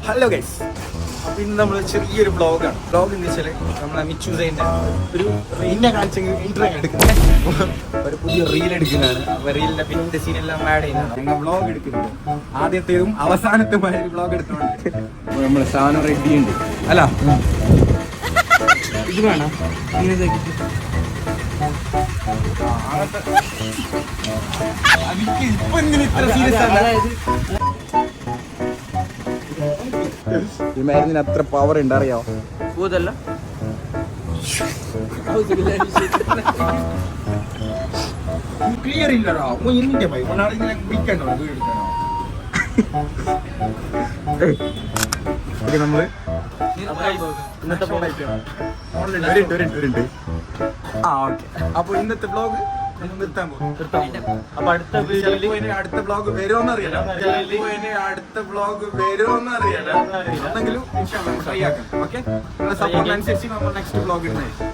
Hello guys, അപ്പൊ ഇന്ന് നമ്മൾ ചെറിയൊരു വ്ളോഗാണ്. വ്ളോഗ് എന്ന് വെച്ചാൽ നമ്മളെ മിച്ചൂസൈൻ്റെ ഒരു റീലിനെ കാണിച്ചെങ്കിൽ ഇൻട്രോ എടുക്കുന്നത് ഒരു പുതിയ റീൽ എടുക്കുന്നതാണ്. അപ്പൊ റീലിന്റെ പിന്നത്തെ സീനെല്ലാം ആഡ് ചെയ്യുന്നതാണ്. ഞങ്ങൾ വ്ളോഗ് എടുക്കുന്നത് ആദ്യത്തേതും അവസാനത്തുമായ വ്ളോഗ് എടുക്കുന്നുണ്ട്. നമ്മൾ സാധനം റെഡി ഉണ്ട് അല്ല ഇത് വേണം ഇപ്പൊ എന്തിന് ഇത്ര സീരിയസ് അല്ല. ഈ മരുന്നിന് അത്ര പവർ ഉണ്ട് അറിയാവോ? പോതല്ല ക്ലിയർ ഇല്ലടാ. എന്റെ ഭയ ഇങ്ങനെ വിൽക്കണ്ടോ വീട് എടുക്കണോ? നമ്മള് അപ്പൊ ഇന്നത്തെ വ്ലോഗ് നിർത്താൻ പോകും. അപ്പൊ അടുത്ത അടുത്ത വ്ലോഗ് വരുമോന്നറിയാലോ. അടുത്ത വ്ലോഗ് വരുമോന്നറിയാലോ. എന്നെങ്കിലും ട്രൈ ആക്കാം. ഓക്കെ, നിങ്ങളുടെ സപ്പോർട്ട് അനുസരിച്ച് നമ്മൾ നെക്സ്റ്റ് വ്ലോഗ് ഇടുന്നതായിരിക്കും.